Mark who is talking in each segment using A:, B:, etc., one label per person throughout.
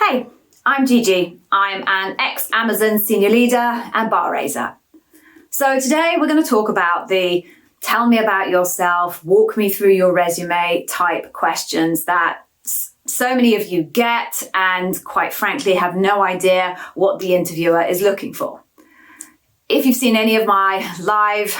A: Hey, I'm Gigi. I'm an ex-Amazon senior leader and bar raiser. So today we're going to talk about the tell me about yourself, walk me through your resume type questions that so many of you get and quite frankly have no idea what the interviewer is looking for. If you've seen any of my live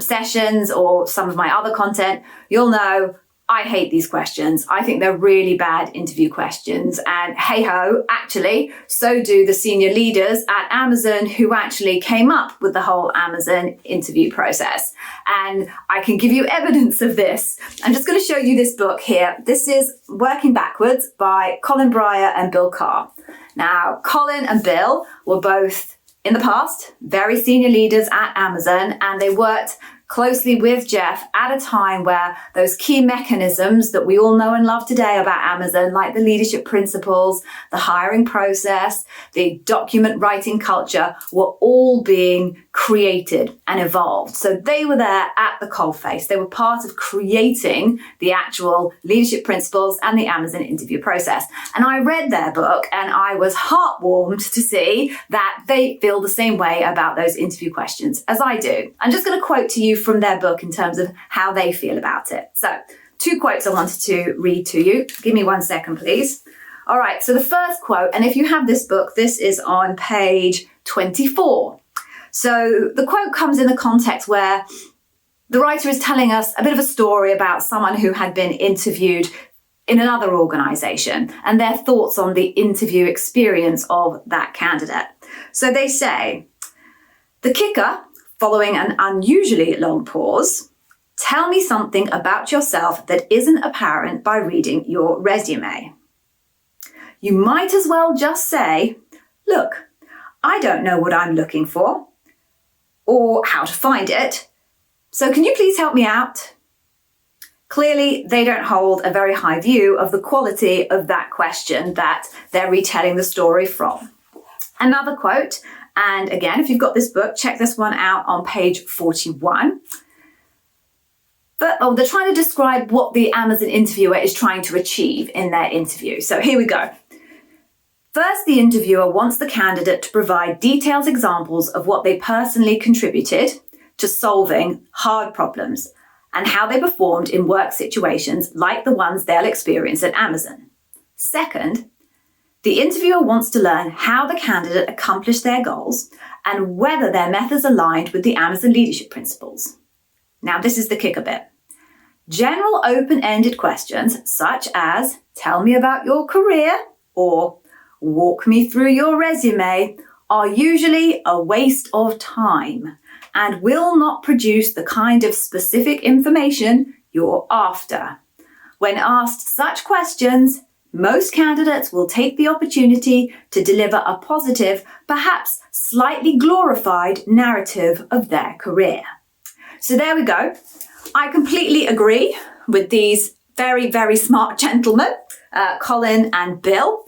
A: sessions or some of my other content, you'll know I hate these questions. I think they're really bad interview questions. And hey ho, actually, so do the senior leaders at Amazon who actually came up with the whole Amazon interview process. And I can give you evidence of this. I'm just going to show you this book here. This is Working Backwards by Colin Breyer and Bill Carr. Now, Colin and Bill were both in the past very senior leaders at Amazon, and they worked closely with Jeff at a time where those key mechanisms that we all know and love today about Amazon, like the leadership principles, the hiring process, the document writing culture, were all being created and evolved. So they were there at the coalface. They were part of creating the actual leadership principles and the Amazon interview process. And I read their book and I was heartwarmed to see that they feel the same way about those interview questions as I do. I'm just going to quote to you from their book in terms of how they feel about it. So, two quotes I wanted to read to you. Give me 1 second, please. All right, so the first quote, and if you have this book, this is on page 24. So the quote comes in the context where the writer is telling us a bit of a story about someone who had been interviewed in another organization and their thoughts on the interview experience of that candidate. So they say, the kicker, following an unusually long pause, tell me something about yourself that isn't apparent by reading your resume. You might as well just say, look, I don't know what I'm looking for or how to find it, so can you please help me out? Clearly, they don't hold a very high view of the quality of that question that they're retelling the story from. Another quote, and again, if you've got this book, check this one out on page 41. But they're trying to describe what the Amazon interviewer is trying to achieve in their interview. So here we go. First, the interviewer wants the candidate to provide detailed examples of what they personally contributed to solving hard problems and how they performed in work situations like the ones they'll experience at Amazon. Second, the interviewer wants to learn how the candidate accomplished their goals and whether their methods aligned with the Amazon leadership principles. Now, this is the kicker bit. General open-ended questions such as, tell me about your career or walk me through your resume are usually a waste of time and will not produce the kind of specific information you're after. When asked such questions, most candidates will take the opportunity to deliver a positive, perhaps slightly glorified narrative of their career. So there we go. I completely agree with these very, very smart gentlemen, Colin and Bill.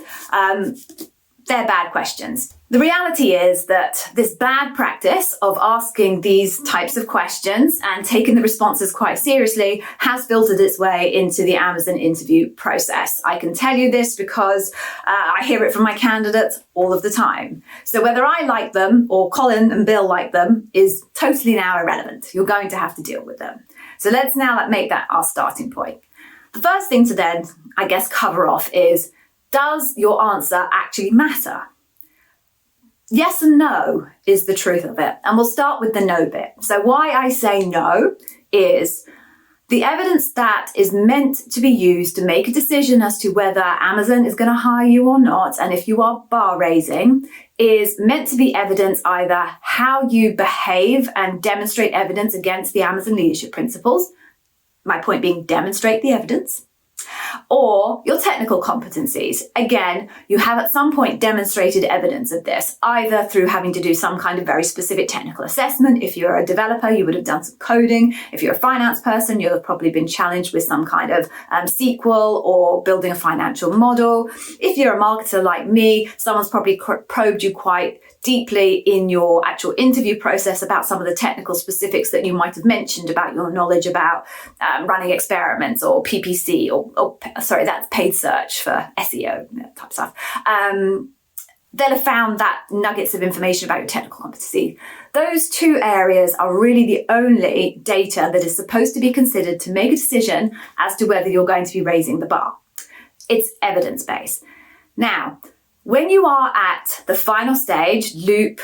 A: They're bad questions. The reality is that this bad practice of asking these types of questions and taking the responses quite seriously has filtered its way into the Amazon interview process. I can tell you this because I hear it from my candidates all of the time. So whether I like them or Colin and Bill like them is totally now irrelevant. You're going to have to deal with them. So let's now make that our starting point. The first thing to then, I guess, cover off is, does your answer actually matter? Yes and no is the truth of it. And we'll start with the no bit. So why I say no is the evidence that is meant to be used to make a decision as to whether Amazon is going to hire you or not, and if you are bar raising, is meant to be evidence either how you behave and demonstrate evidence against the Amazon leadership principles, my point being demonstrate the evidence, or your technical competencies. Again, you have at some point demonstrated evidence of this, either through having to do some kind of very specific technical assessment. If you're a developer, you would have done some coding. If you're a finance person, you'll have probably been challenged with some kind of SQL or building a financial model. If you're a marketer like me, someone's probably probed you quite deeply in your actual interview process about some of the technical specifics that you might have mentioned about your knowledge about running experiments or PPC or that's paid search for SEO type stuff. They'll have found that nuggets of information about your technical competency. Those two areas are really the only data that is supposed to be considered to make a decision as to whether you're going to be raising the bar. It's evidence-based. Now, when you are at the final stage, loop,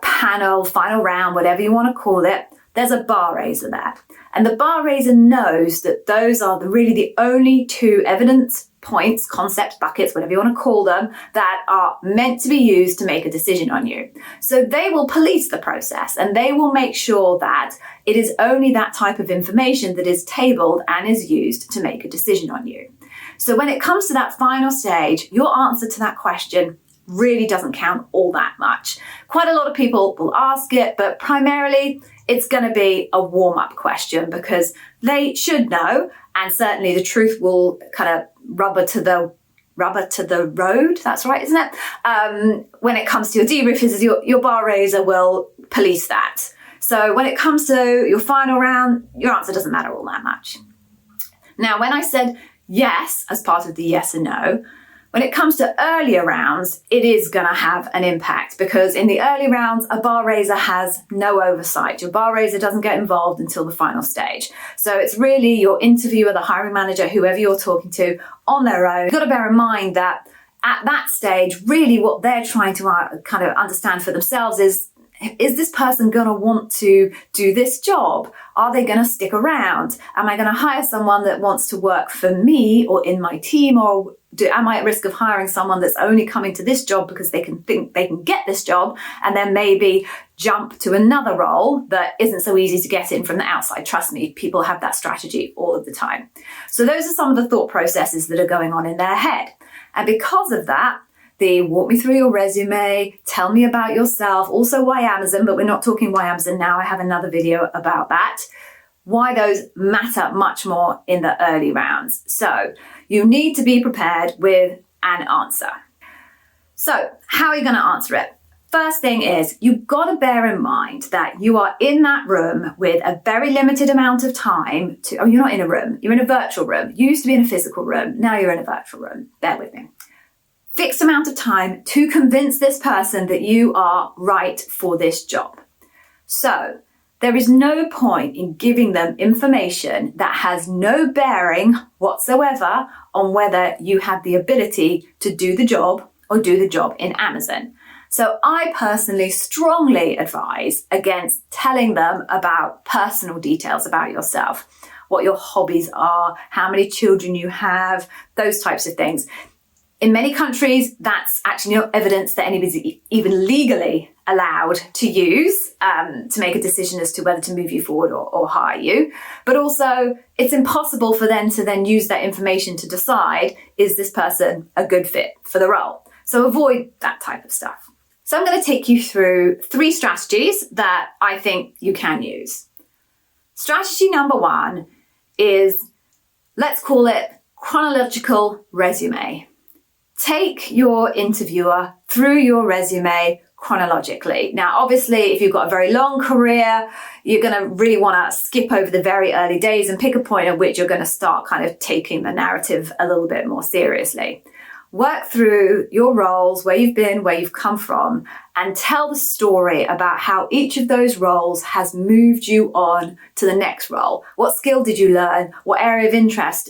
A: panel, final round, whatever you want to call it, there's a bar raiser there. And the bar raiser knows that those are really the only two evidence points, concept buckets, whatever you want to call them, that are meant to be used to make a decision on you. So they will police the process and they will make sure that it is only that type of information that is tabled and is used to make a decision on you. So when it comes to that final stage, your answer to that question really doesn't count all that much. Quite a lot of people will ask it, but primarily it's going to be a warm-up question because they should know, and certainly the truth will kind of rubber to the road. That's right, isn't it? When it comes to your debrief, is your bar raiser will police that. So when it comes to your final round, your answer doesn't matter all that much. Now, when I said yes as part of the yes and no, when it comes to earlier rounds, it is going to have an impact because in the early rounds, a bar raiser has no oversight. Your bar raiser doesn't get involved until the final stage. So it's really your interviewer, the hiring manager, whoever you're talking to on their own. You've got to bear in mind that at that stage, really what they're trying to kind of understand for themselves is this person going to want to do this job? Are they going to stick around? Am I going to hire someone that wants to work for me or in my team? Or am I at risk of hiring someone that's only coming to this job because they can think they can get this job and then maybe jump to another role that isn't so easy to get in from the outside? Trust me, people have that strategy all of the time. So those are some of the thought processes that are going on in their head. And because of that, they walk me through your resume, tell me about yourself, also why Amazon, but we're not talking why Amazon now. I have another video about that. Why those matter much more in the early rounds. So you need to be prepared with an answer. So how are you going to answer it? First thing is you've got to bear in mind that you are in that room with a very limited amount of time to, you're not in a room, you're in a virtual room. You used to be in a physical room, now you're in a virtual room. Bear with me. Fixed amount of time to convince this person that you are right for this job. So there is no point in giving them information that has no bearing whatsoever on whether you have the ability to do the job or do the job in Amazon. So I personally strongly advise against telling them about personal details about yourself, what your hobbies are, how many children you have, those types of things. In many countries, that's actually not evidence that anybody's even legally allowed to use to make a decision as to whether to move you forward or hire you. But also, it's impossible for them to then use that information to decide, is this person a good fit for the role? So avoid that type of stuff. So I'm going to take you through 3 strategies that I think you can use. Strategy number 1 is, let's call it chronological resume. Take your interviewer through your resume chronologically. Now, obviously, if you've got a very long career, you're going to really want to skip over the very early days and pick a point at which you're going to start kind of taking the narrative a little bit more seriously. Work through your roles, where you've been, where you've come from, and tell the story about how each of those roles has moved you on to the next role. What skill did you learn? What area of interest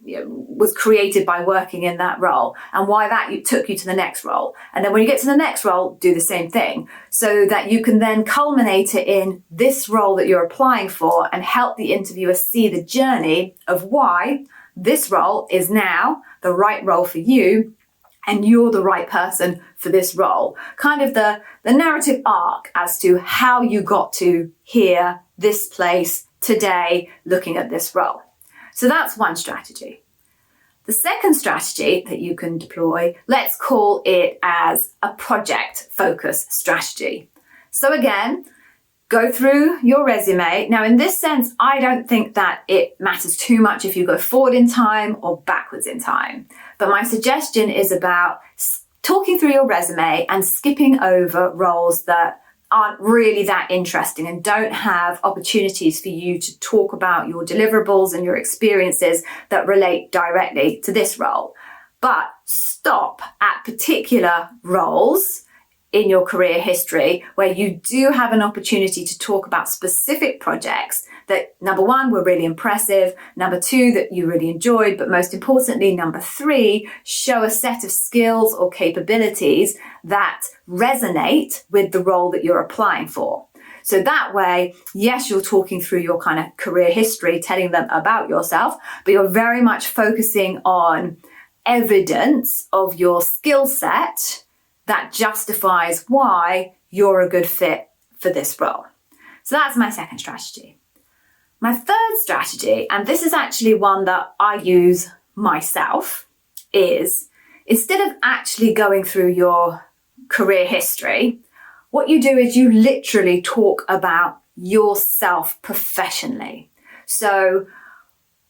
A: was created by working in that role, and why that took you to the next role. And then when you get to the next role, do the same thing so that you can then culminate it in this role that you're applying for and help the interviewer see the journey of why this role is now the right role for you and you're the right person for this role. Kind of the narrative arc as to how you got to here, this place, today, looking at this role. So that's one strategy. The second strategy that you can deploy, let's call it as a project focus strategy. So again, go through your resume. Now, in this sense, I don't think that it matters too much if you go forward in time or backwards in time. But my suggestion is about talking through your resume and skipping over roles that aren't really that interesting and don't have opportunities for you to talk about your deliverables and your experiences that relate directly to this role. But stop at particular roles in your career history where you do have an opportunity to talk about specific projects that, number one, were really impressive, number two, that you really enjoyed, but most importantly, number three, show a set of skills or capabilities that resonate with the role that you're applying for. So that way, yes, you're talking through your kind of career history, telling them about yourself, but you're very much focusing on evidence of your skill set that justifies why you're a good fit for this role. So that's my second strategy. My third strategy, and this is actually one that I use myself, is instead of actually going through your career history, what you do is you literally talk about yourself professionally. So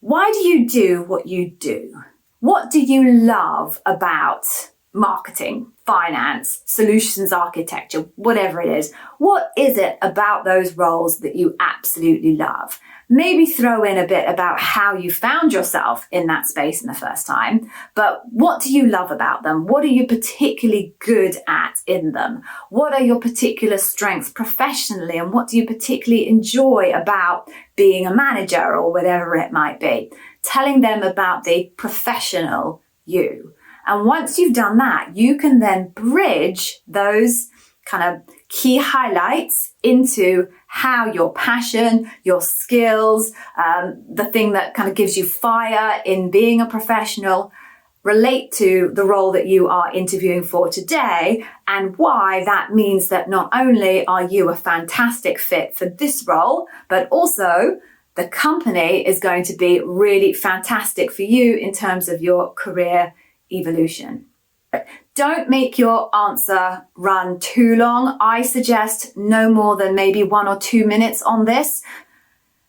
A: why do you do what you do? What do you love about marketing, finance, solutions architecture, whatever it is? What is it about those roles that you absolutely love? Maybe throw in a bit about how you found yourself in that space in the first time, but what do you love about them? What are you particularly good at in them? What are your particular strengths professionally, and what do you particularly enjoy about being a manager or whatever it might be? Telling them about the professional you. And once you've done that, you can then bridge those kind of key highlights into how your passion, your skills, the thing that kind of gives you fire in being a professional relate to the role that you are interviewing for today, and why that means that not only are you a fantastic fit for this role, but also the company is going to be really fantastic for you in terms of your career evolution. Don't make your answer run too long. I suggest no more than maybe 1 or 2 minutes on this.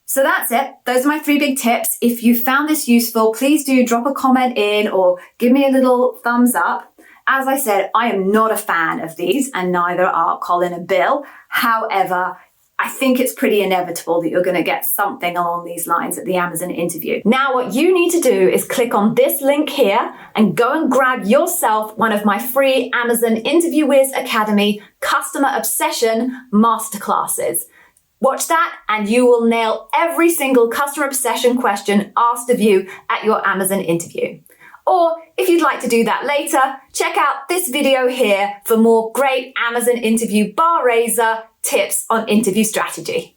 A: So that's it. Those are my 3 big tips. If you found this useful, please do drop a comment in or give me a little thumbs up. As I said, I am not a fan of these, and neither are Colin and Bill. However, I think it's pretty inevitable that you're going to get something along these lines at the Amazon interview. Now, what you need to do is click on this link here and go and grab yourself one of my free Amazon Interview Wiz Academy Customer Obsession Masterclasses. Watch that and you will nail every single customer obsession question asked of you at your Amazon interview. Or if you'd like to do that later, check out this video here for more great Amazon interview bar raiser tips on interview strategy.